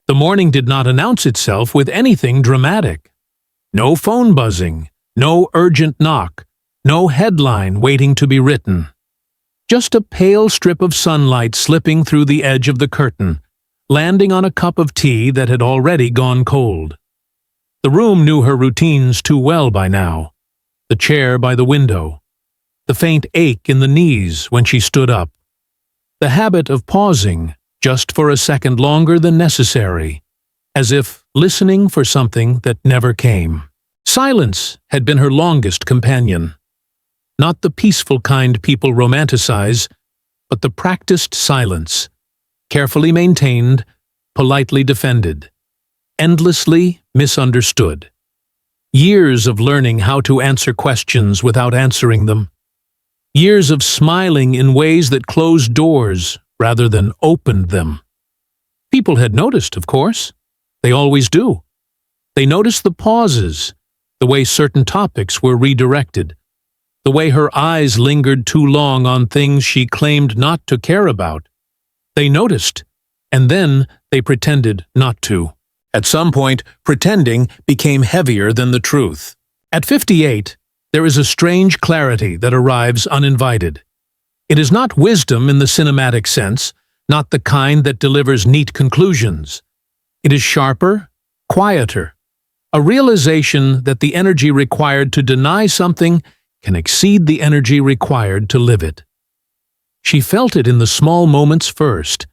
The morning did not announce itself with anything dramatic. No phone buzzing, no urgent knock, no headline waiting to be written. Just a pale strip of sunlight slipping through the edge of the curtain, landing on a cup of tea that had already gone cold. The room knew her routines too well by now. The chair by the window, the faint ache in the knees when she stood up, the habit of pausing just for a second longer than necessary, as if listening for something that never came. Silence had been her longest companion. Not the peaceful kind people romanticize, but the practiced silence, carefully maintained, politely defended, endlessly misunderstood. Years of learning how to answer questions without answering them. Years of smiling in ways that closed doors rather than opened them. People had noticed, of course. They always do. They noticed the pauses, the way certain topics were redirected, the way her eyes lingered too long on things she claimed not to care about. They noticed, and then they pretended not to. At some point, pretending became heavier than the truth. At 58, there is a strange clarity that arrives uninvited. It is not wisdom in the cinematic sense, not the kind that delivers neat conclusions. It is sharper, quieter, a realization that the energy required to deny something can exceed the energy required to live it. She felt it in the small moments first,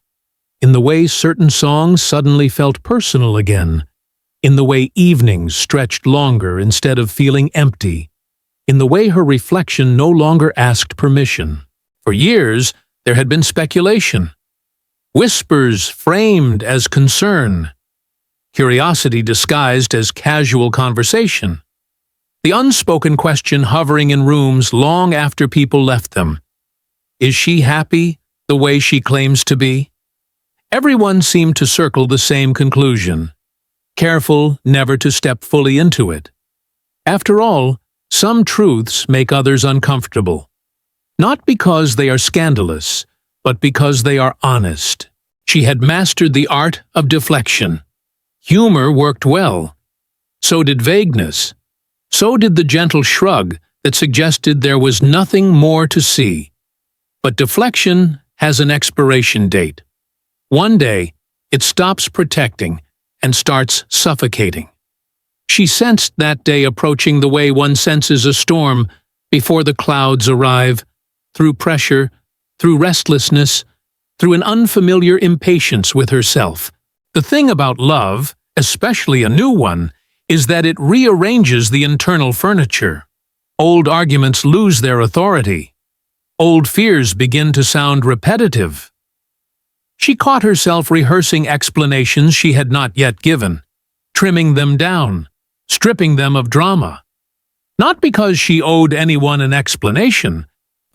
in the way certain songs suddenly felt personal again, in the way evenings stretched longer instead of feeling empty, in the way her reflection no longer asked permission. For years, there had been speculation, whispers framed as concern, curiosity disguised as casual conversation, the unspoken question hovering in rooms long after people left them. Is she happy the way she claims to be? Everyone seemed to circle the same conclusion, careful never to step fully into it. After all, some truths make others uncomfortable, not because they are scandalous, but because they are honest. She had mastered the art of deflection. Humor worked well. So did vagueness. So did the gentle shrug that suggested there was nothing more to see. But deflection has an expiration date. One day, it stops protecting and starts suffocating. She sensed that day approaching the way one senses a storm before the clouds arrive, through pressure, through restlessness, through an unfamiliar impatience with herself. The thing about love, especially a new one, is that it rearranges the internal furniture. Old arguments lose their authority. Old fears begin to sound repetitive. She caught herself rehearsing explanations she had not yet given, trimming them down, stripping them of drama. Not because she owed anyone an explanation,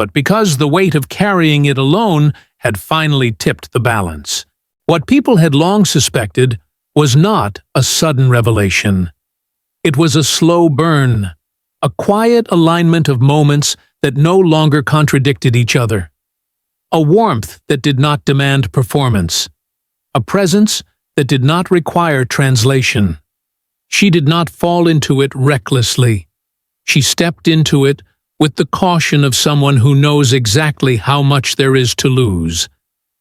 but because the weight of carrying it alone had finally tipped the balance. What people had long suspected was not a sudden revelation. It was a slow burn, a quiet alignment of moments that no longer contradicted each other. A warmth that did not demand performance. A presence that did not require translation. She did not fall into it recklessly. She stepped into it with the caution of someone who knows exactly how much there is to lose,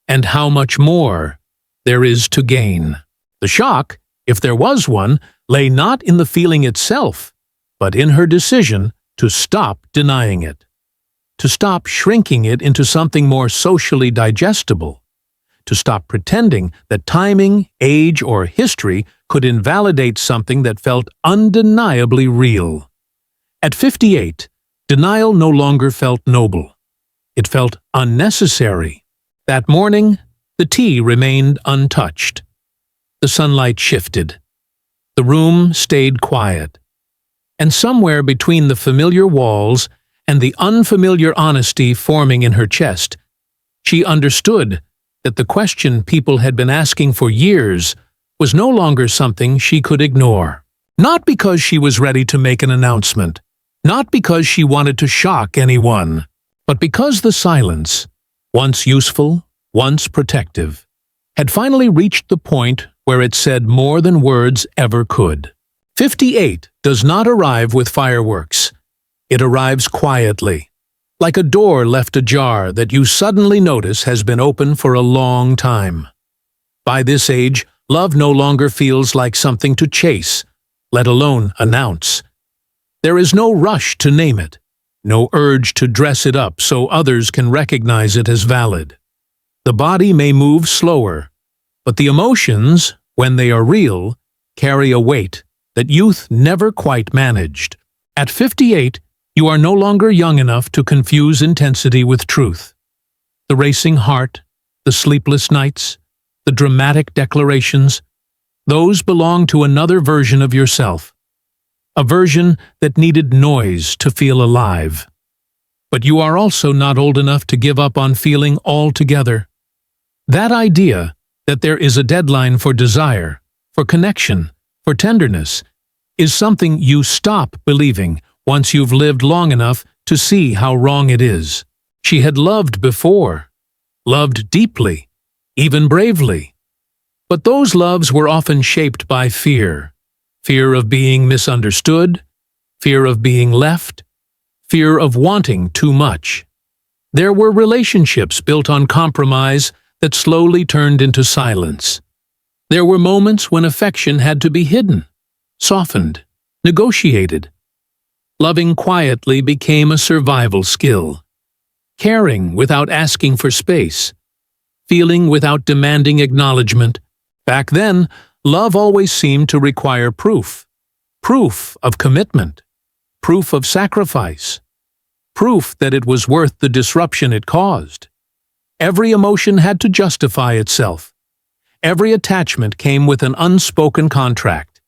and how much more there is to gain. The shock, if there was one, lay not in the feeling itself, but in her decision to stop denying it. To stop shrinking it into something more socially digestible, to stop pretending that timing, age, or history could invalidate something that felt undeniably real. At 58, denial no longer felt noble. It felt unnecessary. That morning, the tea remained untouched. The sunlight shifted. The room stayed quiet. And somewhere between the familiar walls and the unfamiliar honesty forming in her chest, she understood that the question people had been asking for years was no longer something she could ignore. Not because she was ready to make an announcement, not because she wanted to shock anyone, but because the silence, once useful, once protective, had finally reached the point where it said more than words ever could. 58 does not arrive with fireworks. It arrives quietly, like a door left ajar that you suddenly notice has been open for a long time. By this age, love no longer feels like something to chase, let alone announce. There is no rush to name it, no urge to dress it up so others can recognize it as valid. The body may move slower, but the emotions, when they are real, carry a weight that youth never quite managed. At 58, you are no longer young enough to confuse intensity with truth. The racing heart, the sleepless nights, the dramatic declarations, those belong to another version of yourself. A version that needed noise to feel alive. But you are also not old enough to give up on feeling altogether. That idea that there is a deadline for desire, for connection, for tenderness, is something you stop believing once you've lived long enough to see how wrong it is. She had loved before, loved deeply, even bravely. But those loves were often shaped by fear. Fear of being misunderstood, fear of being left, fear of wanting too much. There were relationships built on compromise that slowly turned into silence. There were moments when affection had to be hidden, softened, negotiated. Loving quietly became a survival skill. Caring without asking for space. Feeling without demanding acknowledgement. Back then, love always seemed to require proof. Proof of commitment. Proof of sacrifice. Proof that it was worth the disruption it caused. Every emotion had to justify itself. Every attachment came with an unspoken contract.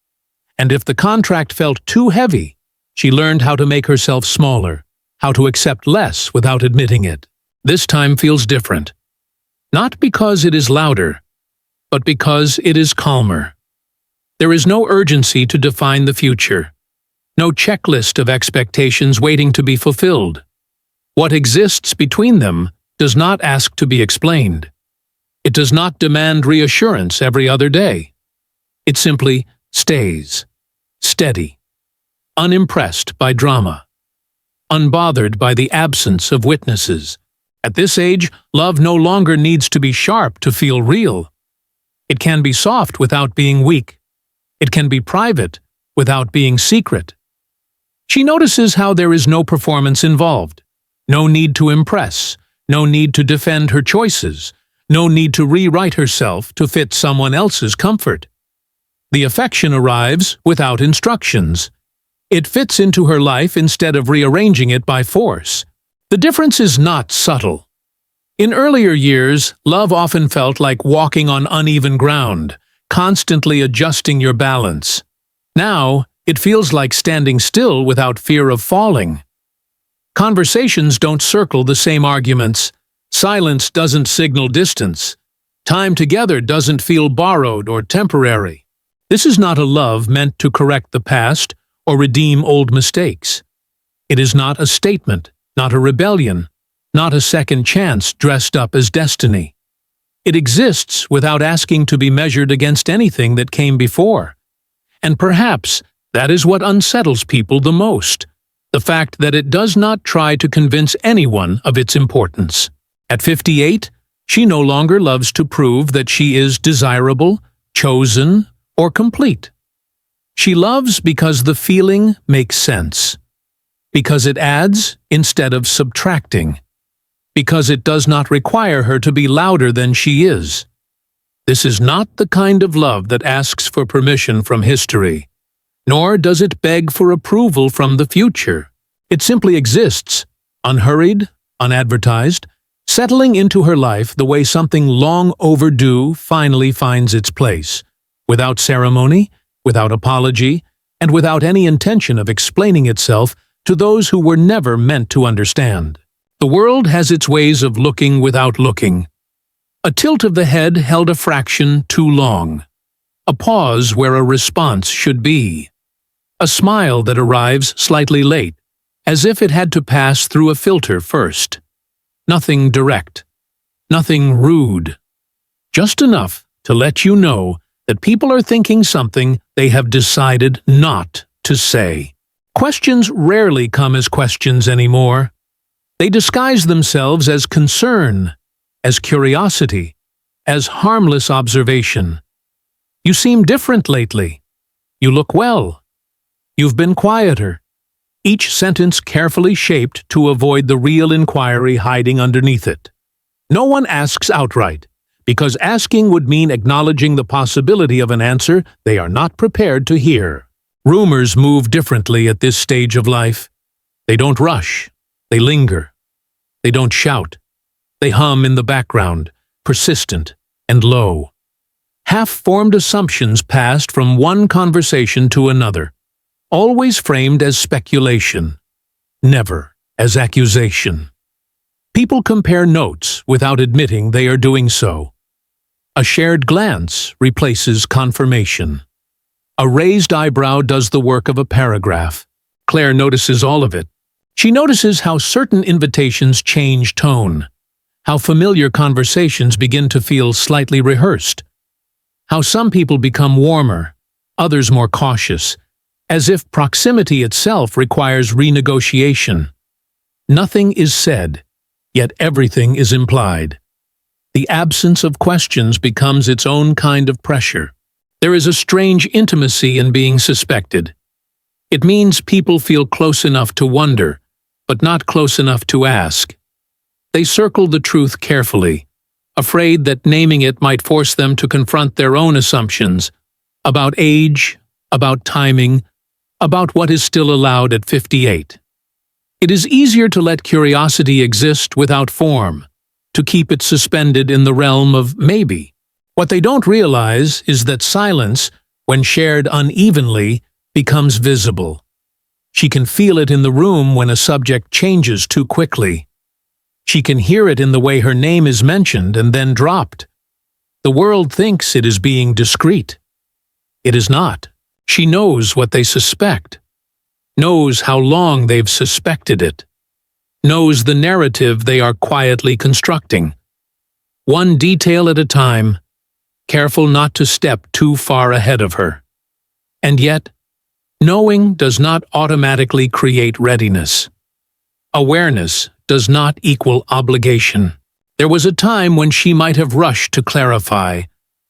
And if the contract felt too heavy, she learned how to make herself smaller, how to accept less without admitting it. This time feels different. Not because it is louder, but because it is calmer. There is no urgency to define the future. No checklist of expectations waiting to be fulfilled. What exists between them does not ask to be explained. It does not demand reassurance every other day. It simply stays, steady, unimpressed by drama, unbothered by the absence of witnesses. At this age, love no longer needs to be sharp to feel real. It can be soft without being weak. It can be private without being secret. She notices how there is no performance involved, no need to impress, no need to defend her choices, no need to rewrite herself to fit someone else's comfort. The affection arrives without instructions. It fits into her life instead of rearranging it by force. The difference is not subtle. In earlier years, love often felt like walking on uneven ground, constantly adjusting your balance. Now, it feels like standing still without fear of falling. Conversations don't circle the same arguments. Silence doesn't signal distance. Time together doesn't feel borrowed or temporary. This is not a love meant to correct the past or redeem old mistakes. It is not a statement, not a rebellion, not a second chance dressed up as destiny. It exists without asking to be measured against anything that came before. And perhaps that is what unsettles people the most, the fact that it does not try to convince anyone of its importance. At 58, she no longer loves to prove that she is desirable, chosen, or complete. She loves because the feeling makes sense, because it adds instead of subtracting, because it does not require her to be louder than she is. This is not the kind of love that asks for permission from history, nor does it beg for approval from the future. It simply exists, unhurried, unadvertised, settling into her life the way something long overdue finally finds its place, without ceremony, without apology, and without any intention of explaining itself to those who were never meant to understand. The world has its ways of looking without looking. A tilt of the head held a fraction too long. A pause where a response should be. A smile that arrives slightly late, as if it had to pass through a filter first. Nothing direct. Nothing rude. Just enough to let you know that people are thinking something they have decided not to say. Questions rarely come as questions anymore. They disguise themselves as concern, as curiosity, as harmless observation. You seem different lately. You look well. You've been quieter. Each sentence carefully shaped to avoid the real inquiry hiding underneath it. No one asks outright, because asking would mean acknowledging the possibility of an answer they are not prepared to hear. Rumors move differently at this stage of life. They don't rush. They linger. They don't shout. They hum in the background, persistent and low. Half-formed assumptions passed from one conversation to another, always framed as speculation, never as accusation. People compare notes without admitting they are doing so. A shared glance replaces confirmation. A raised eyebrow does the work of a paragraph. Claire notices all of it. She notices how certain invitations change tone, how familiar conversations begin to feel slightly rehearsed, how some people become warmer, others more cautious, as if proximity itself requires renegotiation. Nothing is said, yet everything is implied. The absence of questions becomes its own kind of pressure. There is a strange intimacy in being suspected. It means people feel close enough to wonder, but not close enough to ask. They circle the truth carefully, afraid that naming it might force them to confront their own assumptions about age, about timing, about what is still allowed at 58. It is easier to let curiosity exist without form, to keep it suspended in the realm of maybe. What they don't realize is that silence, when shared unevenly, becomes visible. She can feel it in the room when a subject changes too quickly. She can hear it in the way her name is mentioned and then dropped. The world thinks it is being discreet. It is not. She knows what they suspect, knows how long they've suspected it, knows the narrative they are quietly constructing. One detail at a time, careful not to step too far ahead of her. And yet, knowing does not automatically create readiness. Awareness does not equal obligation. There was a time when she might have rushed to clarify,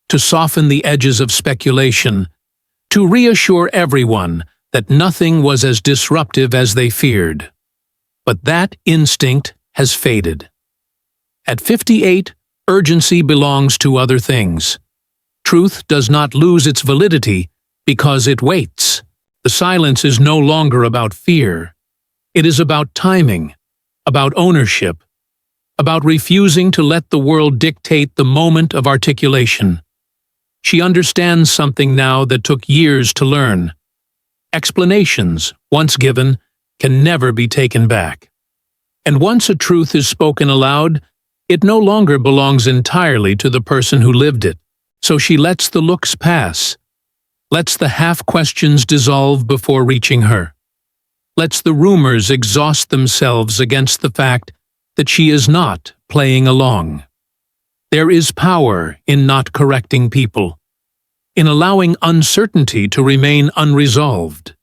to soften the edges of speculation, to reassure everyone that nothing was as disruptive as they feared. But that instinct has faded. At 58, urgency belongs to other things. Truth does not lose its validity because it waits. The silence is no longer about fear. It is about timing, about ownership, about refusing to let the world dictate the moment of articulation. She understands something now that took years to learn. Explanations, once given, can never be taken back. And once a truth is spoken aloud, it no longer belongs entirely to the person who lived it. So she lets the looks pass, lets the half-questions dissolve before reaching her, lets the rumors exhaust themselves against the fact that she is not playing along. There is power in not correcting people, in allowing uncertainty to remain unresolved,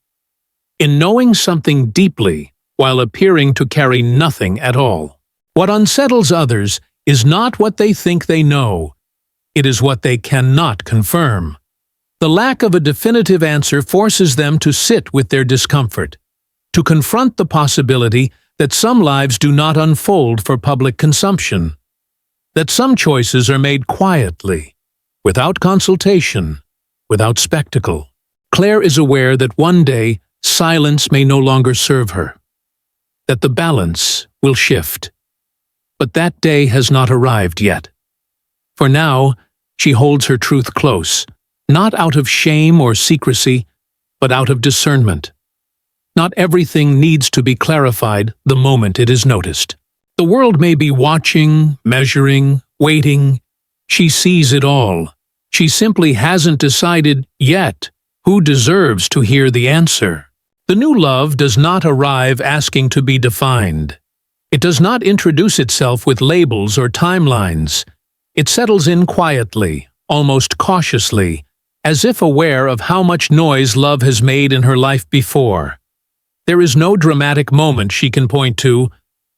in knowing something deeply while appearing to carry nothing at all. What unsettles others is not what they think they know, it is what they cannot confirm. The lack of a definitive answer forces them to sit with their discomfort, to confront the possibility that some lives do not unfold for public consumption, that some choices are made quietly, without consultation, without spectacle. Claire is aware that one day silence may no longer serve her, that the balance will shift. But that day has not arrived yet. For now, she holds her truth close, not out of shame or secrecy, but out of discernment. Not everything needs to be clarified the moment it is noticed. The world may be watching, measuring, waiting. She sees it all. She simply hasn't decided yet who deserves to hear the answer. The new love does not arrive asking to be defined. It does not introduce itself with labels or timelines. It settles in quietly, almost cautiously, as if aware of how much noise love has made in her life before. There is no dramatic moment she can point to,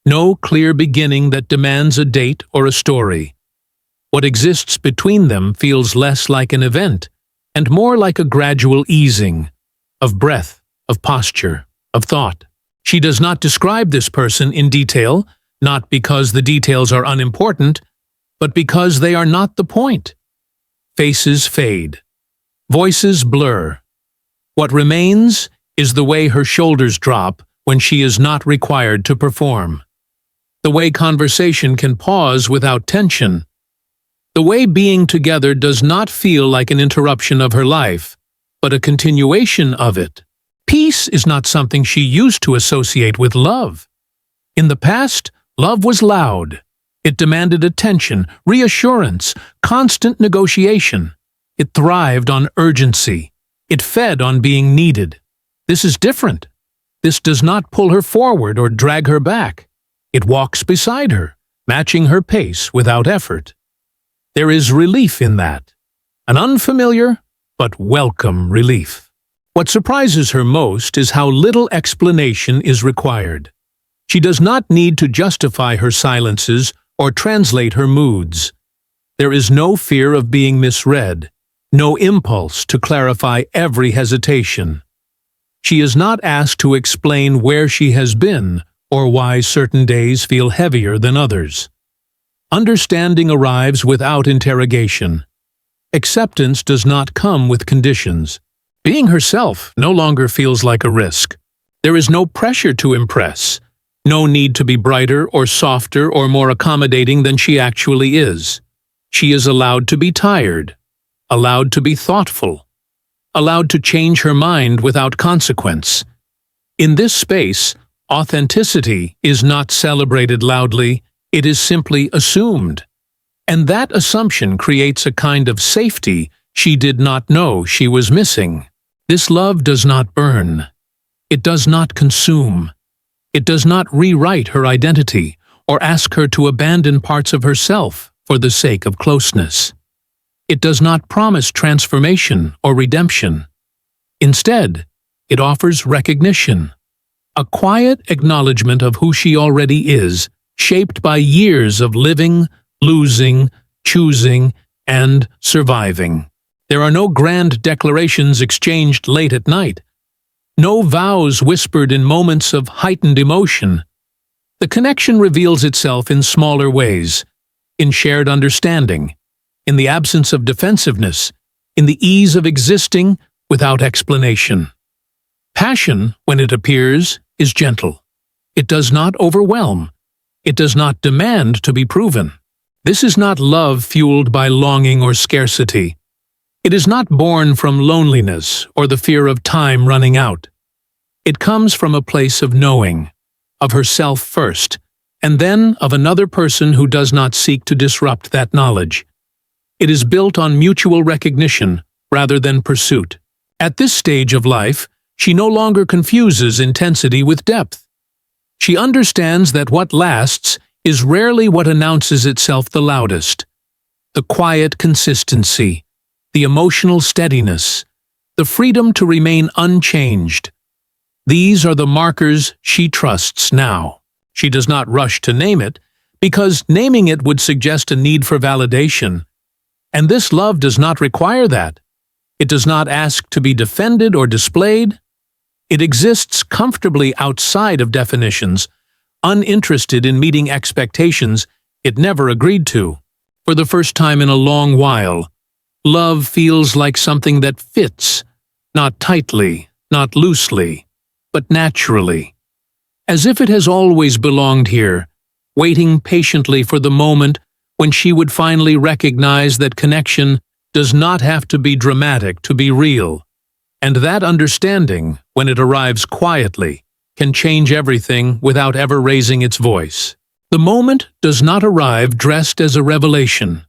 no clear beginning that demands a date or a story. What exists between them feels less like an event, and more like a gradual easing, of breath, of posture, of thought. She does not describe this person in detail, not because the details are unimportant, but because they are not the point. Faces fade. Voices blur. What remains is the way her shoulders drop when she is not required to perform. The way conversation can pause without tension. The way being together does not feel like an interruption of her life, but a continuation of it. Peace is not something she used to associate with love. In the past, love was loud. It demanded attention, reassurance, constant negotiation. It thrived on urgency. It fed on being needed. This is different. This does not pull her forward or drag her back. It walks beside her, matching her pace without effort. There is relief in that. An unfamiliar, but welcome relief. What surprises her most is how little explanation is required. She does not need to justify her silences or translate her moods. There is no fear of being misread, no impulse to clarify every hesitation. She is not asked to explain where she has been or why certain days feel heavier than others. Understanding arrives without interrogation. Acceptance does not come with conditions. Being herself no longer feels like a risk. There is no pressure to impress, no need to be brighter or softer or more accommodating than she actually is. She is allowed to be tired, allowed to be thoughtful, allowed to change her mind without consequence. In this space, authenticity is not celebrated loudly, it is simply assumed. And that assumption creates a kind of safety she did not know she was missing. This love does not burn. It does not consume. It does not rewrite her identity or ask her to abandon parts of herself for the sake of closeness. It does not promise transformation or redemption. Instead, it offers recognition, a quiet acknowledgement of who she already is, shaped by years of living, losing, choosing, and surviving. There are no grand declarations exchanged late at night, no vows whispered in moments of heightened emotion. The connection reveals itself in smaller ways, in shared understanding, in the absence of defensiveness, in the ease of existing without explanation. Passion, when it appears, is gentle. It does not overwhelm. It does not demand to be proven. This is not love fueled by longing or scarcity. It is not born from loneliness or the fear of time running out. It comes from a place of knowing, of herself first, and then of another person who does not seek to disrupt that knowledge. It is built on mutual recognition rather than pursuit. At this stage of life, she no longer confuses intensity with depth. She understands that what lasts is rarely what announces itself the loudest. The quiet consistency, the emotional steadiness, the freedom to remain unchanged. These are the markers she trusts now. She does not rush to name it, because naming it would suggest a need for validation. And this love does not require that. It does not ask to be defended or displayed. It exists comfortably outside of definitions, uninterested in meeting expectations it never agreed to. For the first time in a long while, love feels like something that fits, not tightly, not loosely, but naturally. As if it has always belonged here, waiting patiently for the moment when she would finally recognize that connection does not have to be dramatic to be real. And that understanding, when it arrives quietly, can change everything without ever raising its voice. The moment does not arrive dressed as a revelation.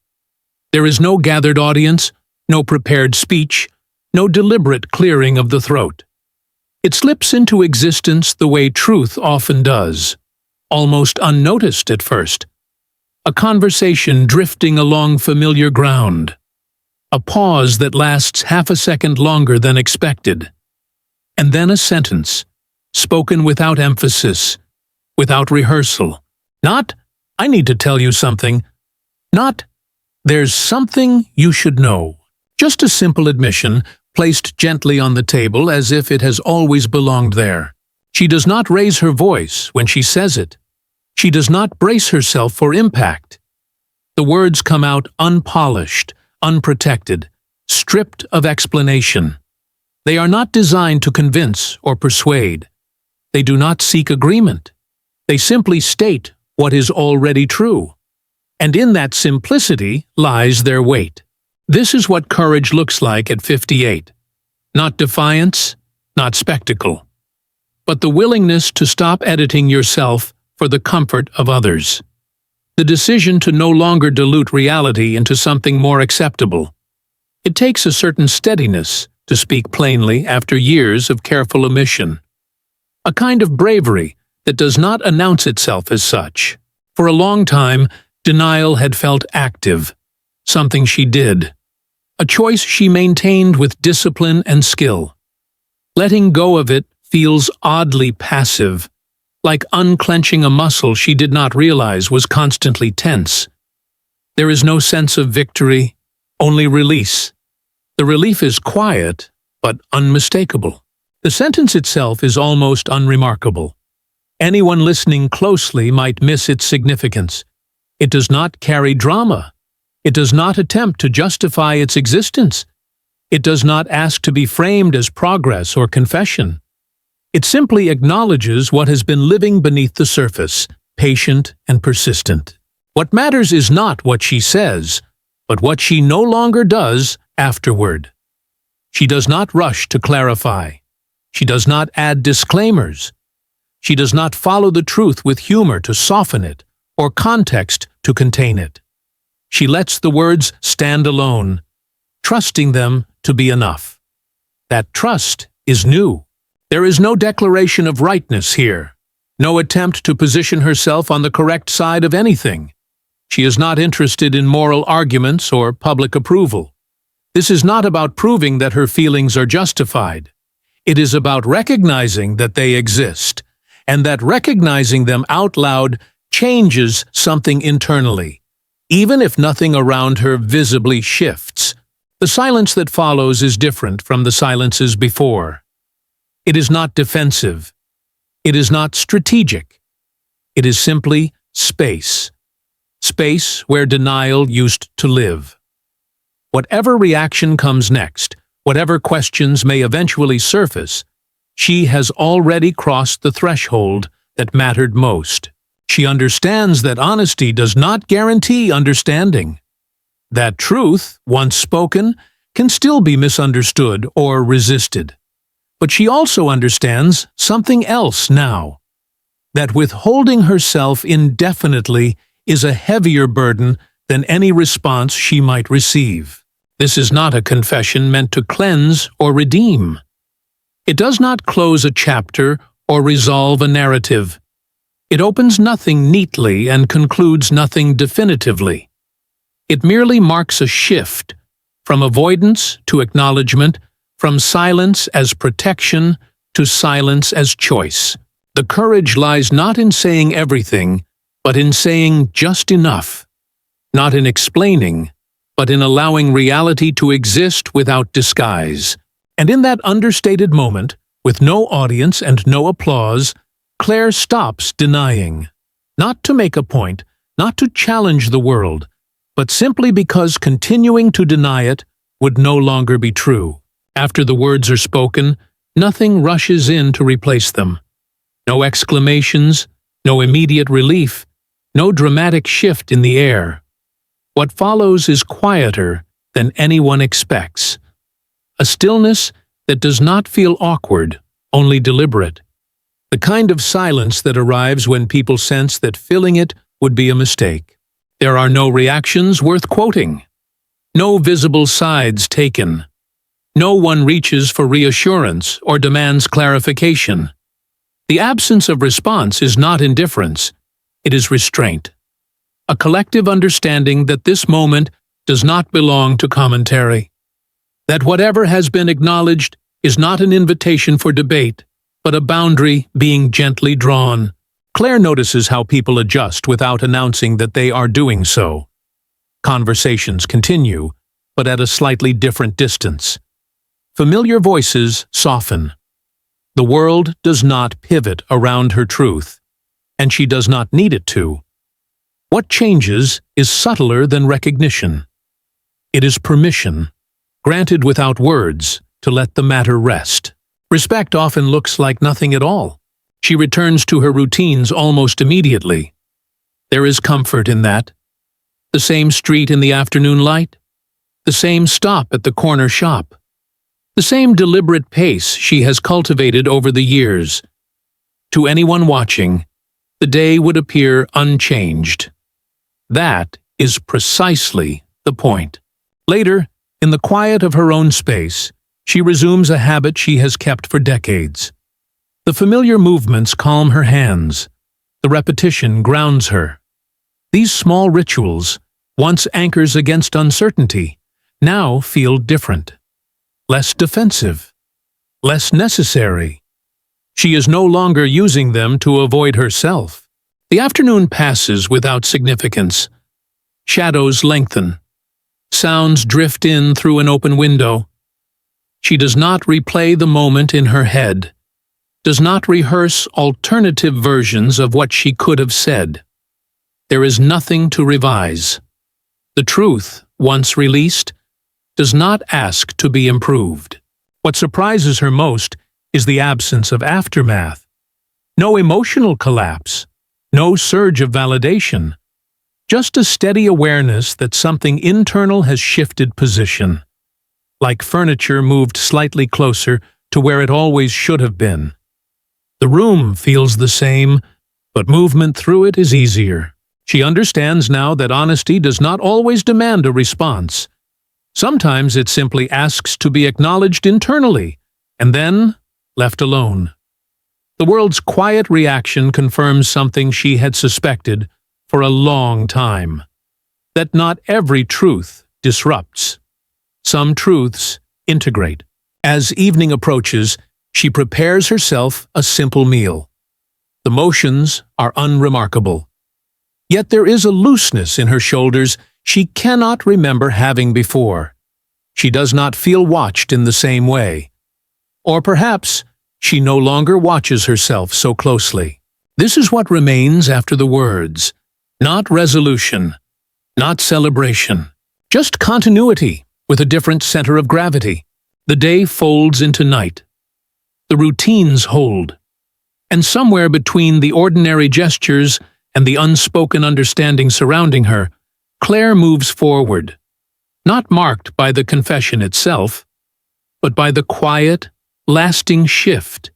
There is no gathered audience, no prepared speech, no deliberate clearing of the throat. It slips into existence the way truth often does, almost unnoticed at first. A conversation drifting along familiar ground. a pause that lasts half a second longer than expected, and then a sentence, spoken without emphasis, without rehearsal. Not, "I need to tell you something." Not, "There's something you should know." Just a simple admission, placed gently on the table as if it has always belonged there. She does not raise her voice when she says it. She does not brace herself for impact. The words come out unpolished, unprotected, stripped of explanation. They are not designed to convince or persuade. They do not seek agreement. They simply state what is already true. And in that simplicity lies their weight. This is what courage looks like at 58. Not defiance, not spectacle, but the willingness to stop editing yourself for the comfort of others. The decision to no longer dilute reality into something more acceptable. It takes a certain steadiness to speak plainly after years of careful omission. A kind of bravery that does not announce itself as such. For a long time, denial had felt active, something she did, a choice she maintained with discipline and skill. Letting go of it feels oddly passive, like unclenching a muscle she did not realize was constantly tense. There is no sense of victory, only release. The relief is quiet, but unmistakable. The sentence itself is almost unremarkable. Anyone listening closely might miss its significance. It does not carry drama. It does not attempt to justify its existence. It does not ask to be framed as progress or confession. It simply acknowledges what has been living beneath the surface, patient and persistent. What matters is not what she says, but what she no longer does afterward. She does not rush to clarify. She does not add disclaimers. She does not follow the truth with humor to soften it, or context to contain it. She lets the words stand alone, trusting them to be enough. That trust is new. There is no declaration of rightness here, no attempt to position herself on the correct side of anything. She is not interested in moral arguments or public approval. This is not about proving that her feelings are justified. It is about recognizing that they exist, and that recognizing them out loud changes something internally, even if nothing around her visibly shifts. The silence that follows is different from the silences before. It is not defensive. It is not strategic. It is simply space. Space where denial used to live. Whatever reaction comes next, whatever questions may eventually surface, she has already crossed the threshold that mattered most. She understands that honesty does not guarantee understanding. That truth, once spoken, can still be misunderstood or resisted. But she also understands something else now. That withholding herself indefinitely is a heavier burden than any response she might receive. This is not a confession meant to cleanse or redeem. It does not close a chapter or resolve a narrative. It opens nothing neatly and concludes nothing definitively. It merely marks a shift, from avoidance to acknowledgement, from silence as protection to silence as choice. The courage lies not in saying everything, but in saying just enough. Not in explaining, but in allowing reality to exist without disguise. And in that understated moment, with no audience and no applause, Claire stops denying. Not to make a point, not to challenge the world, but simply because continuing to deny it would no longer be true. After the words are spoken, nothing rushes in to replace them. No exclamations, no immediate relief, no dramatic shift in the air. What follows is quieter than anyone expects. A stillness that does not feel awkward, only deliberate. The kind of silence that arrives when people sense that filling it would be a mistake. There are no reactions worth quoting. No visible sides taken. No one reaches for reassurance or demands clarification. The absence of response is not indifference, it is restraint. A collective understanding that this moment does not belong to commentary. That whatever has been acknowledged is not an invitation for debate, but a boundary being gently drawn. Claire notices how people adjust without announcing that they are doing so. Conversations continue, but at a slightly different distance. Familiar voices soften. The world does not pivot around her truth, and she does not need it to. What changes is subtler than recognition. It is permission, granted without words, to let the matter rest. Respect often looks like nothing at all. She returns to her routines almost immediately. There is comfort in that. The same street in the afternoon light, the same stop at the corner shop, the same deliberate pace she has cultivated over the years. To anyone watching, the day would appear unchanged. That is precisely the point. Later, in the quiet of her own space, she resumes a habit she has kept for decades. The familiar movements calm her hands. The repetition grounds her. These small rituals, once anchors against uncertainty, now feel different. Less defensive. Less necessary. She is no longer using them to avoid herself. The afternoon passes without significance. Shadows lengthen. Sounds drift in through an open window. She does not replay the moment in her head, does not rehearse alternative versions of what she could have said. There is nothing to revise. The truth, once released, does not ask to be improved. What surprises her most is the absence of aftermath. No emotional collapse, no surge of validation, just a steady awareness that something internal has shifted position, like furniture moved slightly closer to where it always should have been. The room feels the same, but movement through it is easier. She understands now that honesty does not always demand a response. Sometimes it simply asks to be acknowledged internally, and then left alone. The world's quiet reaction confirms something she had suspected for a long time, that not every truth disrupts. Some truths integrate. As evening approaches, she prepares herself a simple meal. The motions are unremarkable. Yet there is a looseness in her shoulders she cannot remember having before. She does not feel watched in the same way. Or perhaps she no longer watches herself so closely. This is what remains after the words. Not resolution, not celebration, just continuity with a different center of gravity. The day folds into night. The routines hold. And somewhere between the ordinary gestures and the unspoken understanding surrounding her, Claire moves forward, not marked by the confession itself, but by the quiet, lasting shift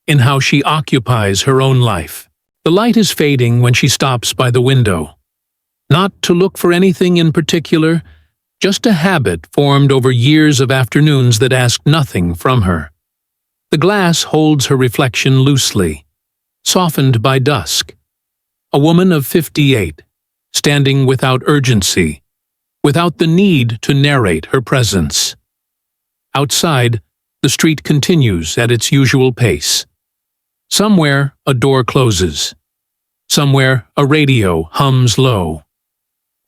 in how she occupies her own life. The light is fading when she stops by the window. Not to look for anything in particular, just a habit formed over years of afternoons that asked nothing from her. The glass holds her reflection loosely, softened by dusk. A woman of 58, standing without urgency, without the need to narrate her presence. Outside, the street continues at its usual pace. Somewhere, a door closes. Somewhere, a radio hums low.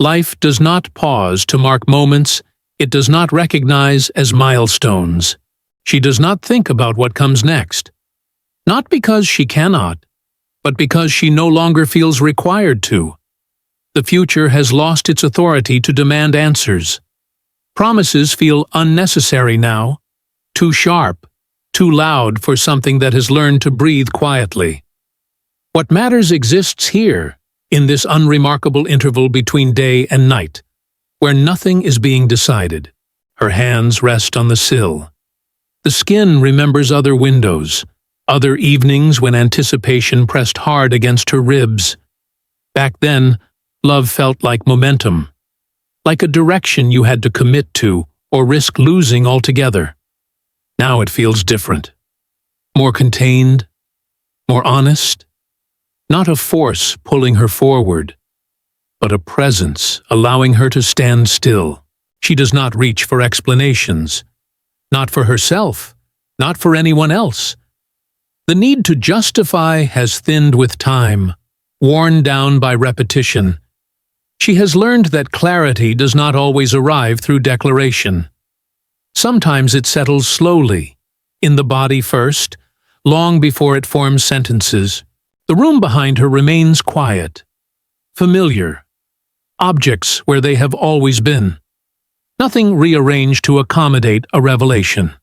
Life does not pause to mark moments it does not recognize as milestones. She does not think about what comes next. Not because she cannot, but because she no longer feels required to. The future has lost its authority to demand answers. Promises feel unnecessary now, too sharp, too loud for something that has learned to breathe quietly. What matters exists here, in this unremarkable interval between day and night, where nothing is being decided. Her hands rest on the sill. The skin remembers other windows, other evenings when anticipation pressed hard against her ribs. Back then, love felt like momentum, like a direction you had to commit to or risk losing altogether. Now it feels different. More contained, more honest. Not a force pulling her forward, but a presence allowing her to stand still. She does not reach for explanations. Not for herself, not for anyone else. The need to justify has thinned with time, worn down by repetition. She has learned that clarity does not always arrive through declaration. Sometimes it settles slowly, in the body first, long before it forms sentences. The room behind her remains quiet, familiar, objects where they have always been. Nothing rearranged to accommodate a revelation.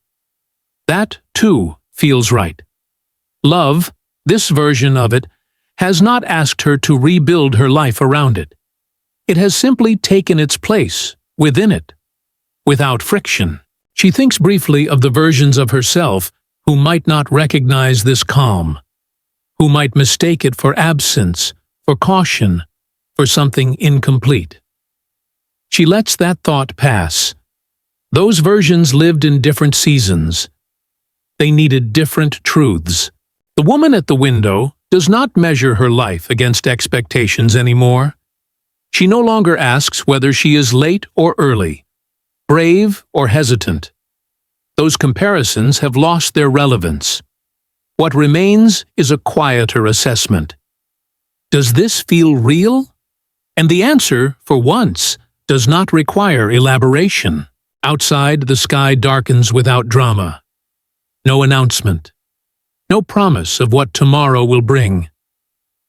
That, too, feels right. Love, this version of it, has not asked her to rebuild her life around it. It has simply taken its place within it, without friction. She thinks briefly of the versions of herself who might not recognize this calm, who might mistake it for absence, for caution, for something incomplete. She lets that thought pass. Those versions lived in different seasons. They needed different truths. The woman at the window does not measure her life against expectations anymore. She no longer asks whether she is late or early, brave or hesitant. Those comparisons have lost their relevance. What remains is a quieter assessment. Does this feel real? And the answer, for once, does not require elaboration. Outside, the sky darkens without drama. No announcement. No promise of what tomorrow will bring.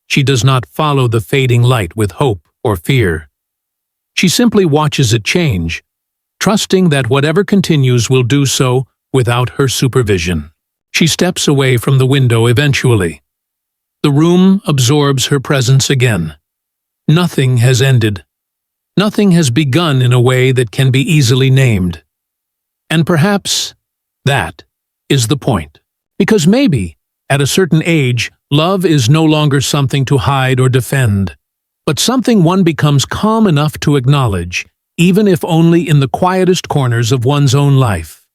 She does not follow the fading light with hope or fear. She simply watches it change, trusting that whatever continues will do so without her supervision. She steps away from the window eventually. The room absorbs her presence again. Nothing has ended. Nothing has begun in a way that can be easily named. And perhaps that is the point. Because maybe, at a certain age, love is no longer something to hide or defend, but something one becomes calm enough to acknowledge, even if only in the quietest corners of one's own life.